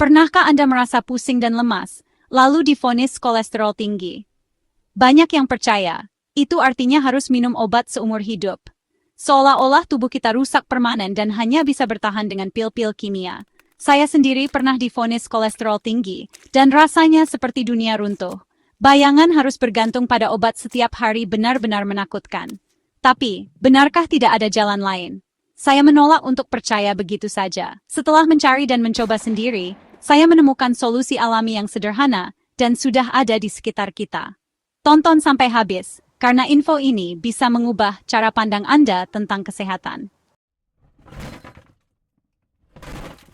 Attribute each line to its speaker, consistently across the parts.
Speaker 1: Pernahkah Anda merasa pusing dan lemas, lalu divonis kolesterol tinggi? Banyak yang percaya, itu artinya harus minum obat seumur hidup. Seolah-olah tubuh kita rusak permanen dan hanya bisa bertahan dengan pil-pil kimia. Saya sendiri pernah divonis kolesterol tinggi, dan rasanya seperti dunia runtuh. Bayangan harus bergantung pada obat setiap hari benar-benar menakutkan. Tapi, benarkah tidak ada jalan lain? Saya menolak untuk percaya begitu saja. Setelah mencari dan mencoba sendiri, saya menemukan solusi alami yang sederhana dan sudah ada di sekitar kita. Tonton sampai habis, karena info ini bisa mengubah cara pandang Anda tentang kesehatan.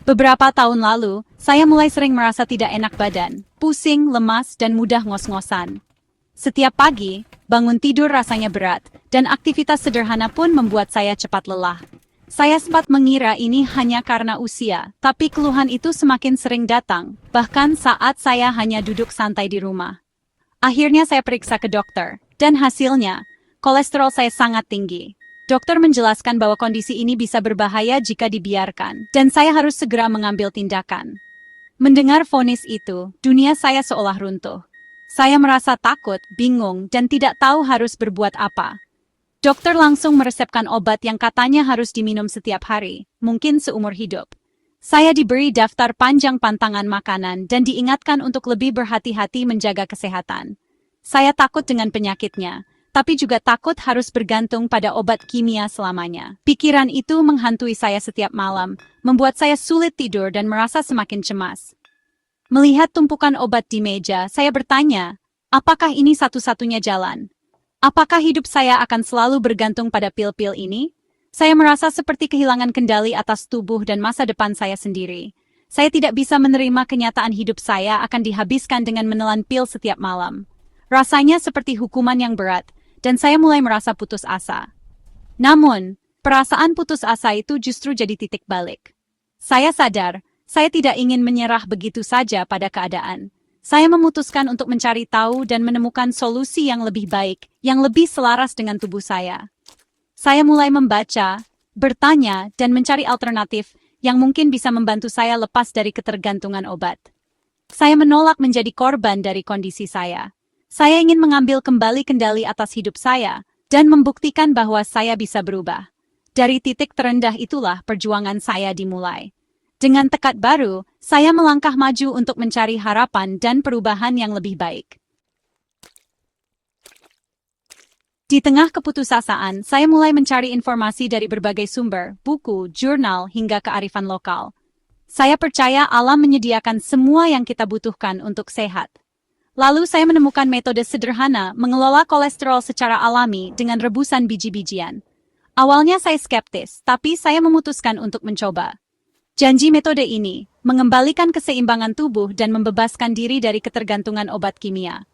Speaker 1: Beberapa tahun lalu, saya mulai sering merasa tidak enak badan, pusing, lemas, dan mudah ngos-ngosan. Setiap pagi, bangun tidur rasanya berat, dan aktivitas sederhana pun membuat saya cepat lelah. Saya sempat mengira ini hanya karena usia, tapi keluhan itu semakin sering datang, bahkan saat saya hanya duduk santai di rumah. Akhirnya saya periksa ke dokter, dan hasilnya, kolesterol saya sangat tinggi. Dokter menjelaskan bahwa kondisi ini bisa berbahaya jika dibiarkan, dan saya harus segera mengambil tindakan. Mendengar vonis itu, dunia saya seolah runtuh. Saya merasa takut, bingung, dan tidak tahu harus berbuat apa. Dokter langsung meresepkan obat yang katanya harus diminum setiap hari, mungkin seumur hidup. Saya diberi daftar panjang pantangan makanan dan diingatkan untuk lebih berhati-hati menjaga kesehatan. Saya takut dengan penyakitnya, tapi juga takut harus bergantung pada obat kimia selamanya. Pikiran itu menghantui saya setiap malam, membuat saya sulit tidur dan merasa semakin cemas. Melihat tumpukan obat di meja, saya bertanya, apakah ini satu-satunya jalan? Apakah hidup saya akan selalu bergantung pada pil-pil ini? Saya merasa seperti kehilangan kendali atas tubuh dan masa depan saya sendiri. Saya tidak bisa menerima kenyataan hidup saya akan dihabiskan dengan menelan pil setiap malam. Rasanya seperti hukuman yang berat, dan saya mulai merasa putus asa. Namun, perasaan putus asa itu justru jadi titik balik. Saya sadar, saya tidak ingin menyerah begitu saja pada keadaan. Saya memutuskan untuk mencari tahu dan menemukan solusi yang lebih baik, yang lebih selaras dengan tubuh saya. Saya mulai membaca, bertanya, dan mencari alternatif yang mungkin bisa membantu saya lepas dari ketergantungan obat. Saya menolak menjadi korban dari kondisi saya. Saya ingin mengambil kembali kendali atas hidup saya dan membuktikan bahwa saya bisa berubah. Dari titik terendah itulah perjuangan saya dimulai. Dengan tekad baru, saya melangkah maju untuk mencari harapan dan perubahan yang lebih baik. Di tengah keputusasaan, saya mulai mencari informasi dari berbagai sumber, buku, jurnal, hingga kearifan lokal. Saya percaya alam menyediakan semua yang kita butuhkan untuk sehat. Lalu saya menemukan metode sederhana mengelola kolesterol secara alami dengan rebusan biji-bijian. Awalnya saya skeptis, tapi saya memutuskan untuk mencoba. Janji metode ini mengembalikan keseimbangan tubuh dan membebaskan diri dari ketergantungan obat kimia.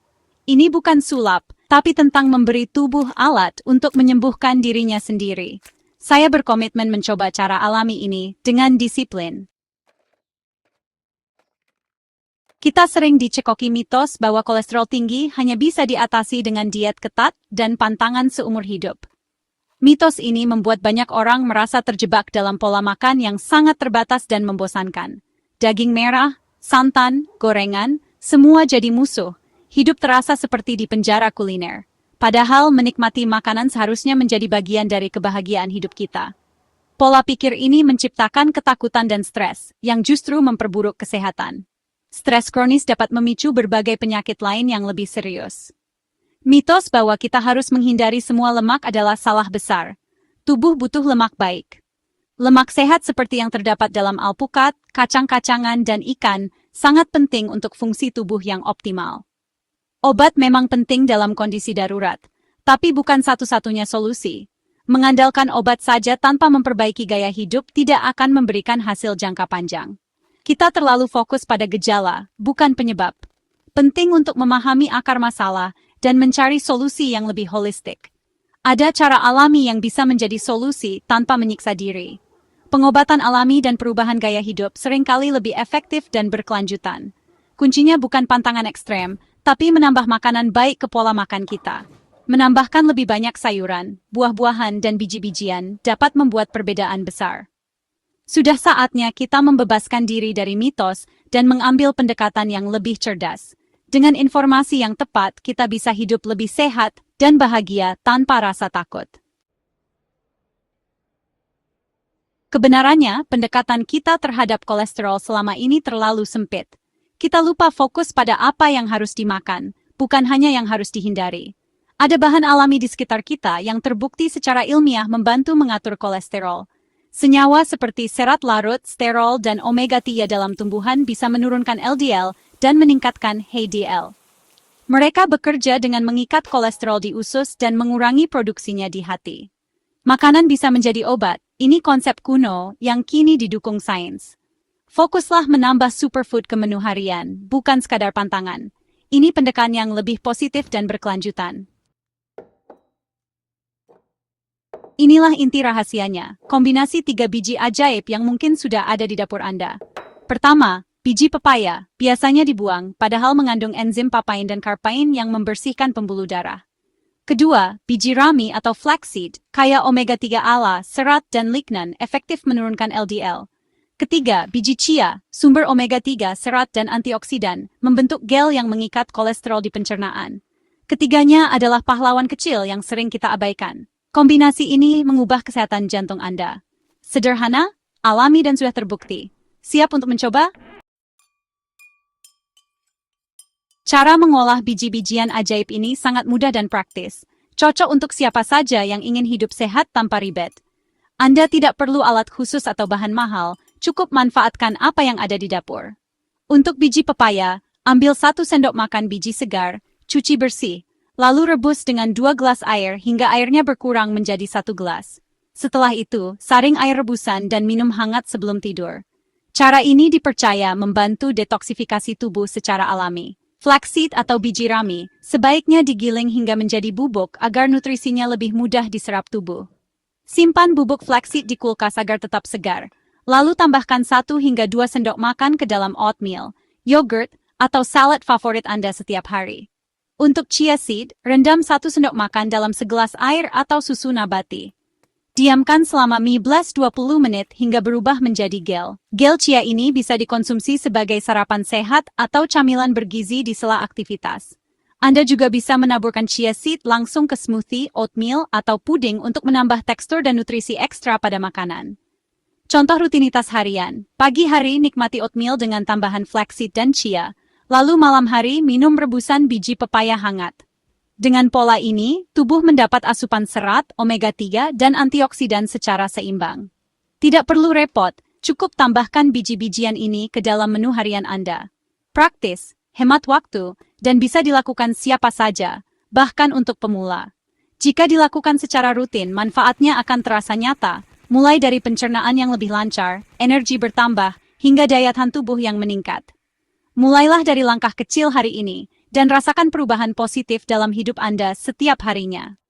Speaker 1: Ini bukan sulap, tapi tentang memberi tubuh alat untuk menyembuhkan dirinya sendiri. Saya berkomitmen mencoba cara alami ini dengan disiplin. Kita sering dicekoki mitos bahwa kolesterol tinggi hanya bisa diatasi dengan diet ketat dan pantangan seumur hidup. Mitos ini membuat banyak orang merasa terjebak dalam pola makan yang sangat terbatas dan membosankan. Daging merah, santan, gorengan, semua jadi musuh. Hidup terasa seperti di penjara kuliner. Padahal menikmati makanan seharusnya menjadi bagian dari kebahagiaan hidup kita. Pola pikir ini menciptakan ketakutan dan stres, yang justru memperburuk kesehatan. Stres kronis dapat memicu berbagai penyakit lain yang lebih serius. Mitos bahwa kita harus menghindari semua lemak adalah salah besar. Tubuh butuh lemak baik. Lemak sehat seperti yang terdapat dalam alpukat, kacang-kacangan, dan ikan sangat penting untuk fungsi tubuh yang optimal. Obat memang penting dalam kondisi darurat, tapi bukan satu-satunya solusi. Mengandalkan obat saja tanpa memperbaiki gaya hidup tidak akan memberikan hasil jangka panjang. Kita terlalu fokus pada gejala, bukan penyebab. Penting untuk memahami akar masalah dan mencari solusi yang lebih holistik. Ada cara alami yang bisa menjadi solusi tanpa menyiksa diri. Pengobatan alami dan perubahan gaya hidup seringkali lebih efektif dan berkelanjutan. Kuncinya bukan pantangan ekstrem, tapi menambah makanan baik ke pola makan kita. Menambahkan lebih banyak sayuran, buah-buahan, dan biji-bijian dapat membuat perbedaan besar. Sudah saatnya kita membebaskan diri dari mitos dan mengambil pendekatan yang lebih cerdas. Dengan informasi yang tepat, kita bisa hidup lebih sehat dan bahagia tanpa rasa takut. Kebenarannya, pendekatan kita terhadap kolesterol selama ini terlalu sempit. Kita lupa fokus pada apa yang harus dimakan, bukan hanya yang harus dihindari. Ada bahan alami di sekitar kita yang terbukti secara ilmiah membantu mengatur kolesterol. Senyawa seperti serat larut, sterol, dan omega-3 dalam tumbuhan bisa menurunkan LDL dan meningkatkan HDL. Mereka bekerja dengan mengikat kolesterol di usus dan mengurangi produksinya di hati. Makanan bisa menjadi obat, ini konsep kuno yang kini didukung sains. Fokuslah menambah superfood ke menu harian, bukan sekadar pantangan. Ini pendekatan yang lebih positif dan berkelanjutan. Inilah inti rahasianya, kombinasi 3 biji ajaib yang mungkin sudah ada di dapur Anda. Pertama, biji pepaya, biasanya dibuang, padahal mengandung enzim papain dan karpain yang membersihkan pembuluh darah. Kedua, biji rami atau flaxseed, kaya omega-3 ala, serat dan lignan, efektif menurunkan LDL. Ketiga, biji chia, sumber omega-3, serat dan antioksidan, membentuk gel yang mengikat kolesterol di pencernaan. Ketiganya adalah pahlawan kecil yang sering kita abaikan. Kombinasi ini mengubah kesehatan jantung Anda. Sederhana, alami dan sudah terbukti. Siap untuk mencoba? Cara mengolah biji-bijian ajaib ini sangat mudah dan praktis. Cocok untuk siapa saja yang ingin hidup sehat tanpa ribet. Anda tidak perlu alat khusus atau bahan mahal, cukup manfaatkan apa yang ada di dapur. Untuk biji pepaya, ambil 1 sendok makan biji segar, cuci bersih. Lalu rebus dengan 2 gelas air hingga airnya berkurang menjadi 1 gelas. Setelah itu, saring air rebusan dan minum hangat sebelum tidur. Cara ini dipercaya membantu detoksifikasi tubuh secara alami. Flaxseed atau biji rami, sebaiknya digiling hingga menjadi bubuk agar nutrisinya lebih mudah diserap tubuh. Simpan bubuk flaxseed di kulkas agar tetap segar. Lalu tambahkan 1 hingga 2 sendok makan ke dalam oatmeal, yogurt, atau salad favorit Anda setiap hari. Untuk chia seed, rendam 1 sendok makan dalam segelas air atau susu nabati. Diamkan selama 15-20 menit hingga berubah menjadi gel. Gel chia ini bisa dikonsumsi sebagai sarapan sehat atau camilan bergizi di sela aktivitas. Anda juga bisa menaburkan chia seed langsung ke smoothie, oatmeal, atau puding untuk menambah tekstur dan nutrisi ekstra pada makanan. Contoh rutinitas harian. Pagi hari nikmati oatmeal dengan tambahan flaxseed dan chia. Lalu malam hari minum rebusan biji pepaya hangat. Dengan pola ini, tubuh mendapat asupan serat, omega-3, dan antioksidan secara seimbang. Tidak perlu repot, cukup tambahkan biji-bijian ini ke dalam menu harian Anda. Praktis, hemat waktu, dan bisa dilakukan siapa saja, bahkan untuk pemula. Jika dilakukan secara rutin, manfaatnya akan terasa nyata, mulai dari pencernaan yang lebih lancar, energi bertambah, hingga daya tahan tubuh yang meningkat. Mulailah dari langkah kecil hari ini, dan rasakan perubahan positif dalam hidup Anda setiap harinya.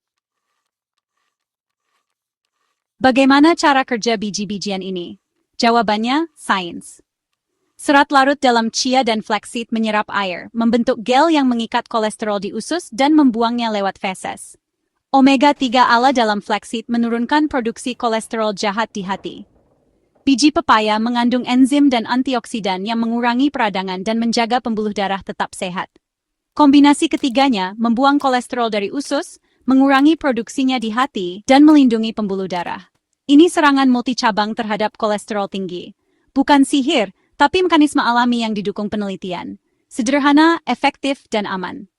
Speaker 1: Bagaimana cara kerja biji-bijian ini? Jawabannya, sains. Serat larut dalam chia dan flaxseed menyerap air, membentuk gel yang mengikat kolesterol di usus dan membuangnya lewat feses. Omega-3 ala dalam flaxseed menurunkan produksi kolesterol jahat di hati. Biji pepaya mengandung enzim dan antioksidan yang mengurangi peradangan dan menjaga pembuluh darah tetap sehat. Kombinasi ketiganya membuang kolesterol dari usus, mengurangi produksinya di hati, dan melindungi pembuluh darah. Ini serangan multicabang terhadap kolesterol tinggi. Bukan sihir, tapi mekanisme alami yang didukung penelitian. Sederhana, efektif, dan aman.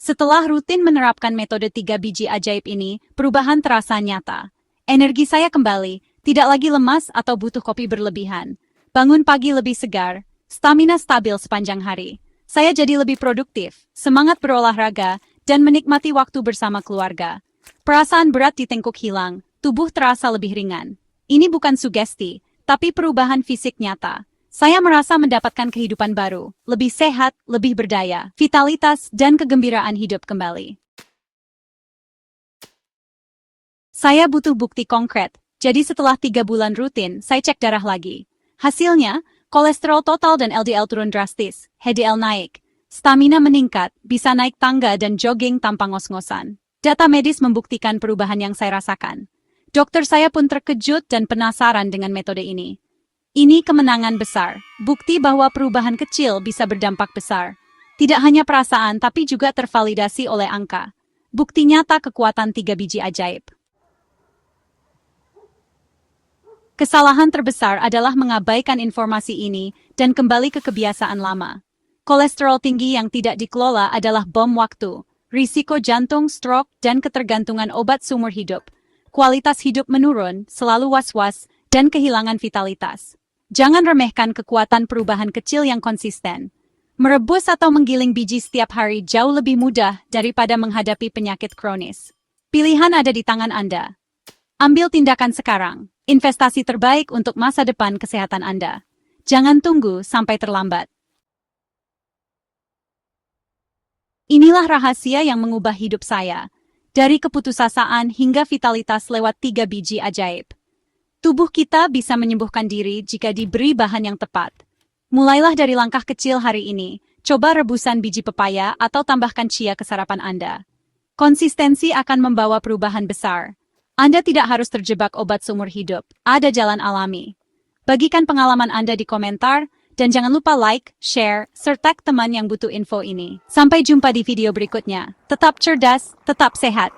Speaker 1: Setelah rutin menerapkan metode 3 biji ajaib ini, perubahan terasa nyata. Energi saya kembali, tidak lagi lemas atau butuh kopi berlebihan. Bangun pagi lebih segar, stamina stabil sepanjang hari. Saya jadi lebih produktif, semangat berolahraga, dan menikmati waktu bersama keluarga. Perasaan berat di tengkuk hilang, tubuh terasa lebih ringan. Ini bukan sugesti, tapi perubahan fisik nyata. Saya merasa mendapatkan kehidupan baru, lebih sehat, lebih berdaya, vitalitas, dan kegembiraan hidup kembali. Saya butuh bukti konkret, jadi setelah 3 bulan rutin, saya cek darah lagi. Hasilnya, kolesterol total dan LDL turun drastis, HDL naik. Stamina meningkat, bisa naik tangga dan jogging tanpa ngos-ngosan. Data medis membuktikan perubahan yang saya rasakan. Dokter saya pun terkejut dan penasaran dengan metode ini. Ini kemenangan besar, bukti bahwa perubahan kecil bisa berdampak besar. Tidak hanya perasaan tapi juga tervalidasi oleh angka. Bukti nyata kekuatan 3 biji ajaib. Kesalahan terbesar adalah mengabaikan informasi ini dan kembali ke kebiasaan lama. Kolesterol tinggi yang tidak dikelola adalah bom waktu, risiko jantung, stroke, dan ketergantungan obat seumur hidup. Kualitas hidup menurun, selalu was-was, dan kehilangan vitalitas. Jangan remehkan kekuatan perubahan kecil yang konsisten. Merebus atau menggiling biji setiap hari jauh lebih mudah daripada menghadapi penyakit kronis. Pilihan ada di tangan Anda. Ambil tindakan sekarang. Investasi terbaik untuk masa depan kesehatan Anda. Jangan tunggu sampai terlambat. Inilah rahasia yang mengubah hidup saya. Dari keputusasaan hingga vitalitas lewat 3 biji ajaib. Tubuh kita bisa menyembuhkan diri jika diberi bahan yang tepat. Mulailah dari langkah kecil hari ini. Coba rebusan biji pepaya atau tambahkan chia ke sarapan Anda. Konsistensi akan membawa perubahan besar. Anda tidak harus terjebak obat seumur hidup. Ada jalan alami. Bagikan pengalaman Anda di komentar, dan jangan lupa like, share, serta teman yang butuh info ini. Sampai jumpa di video berikutnya. Tetap cerdas, tetap sehat.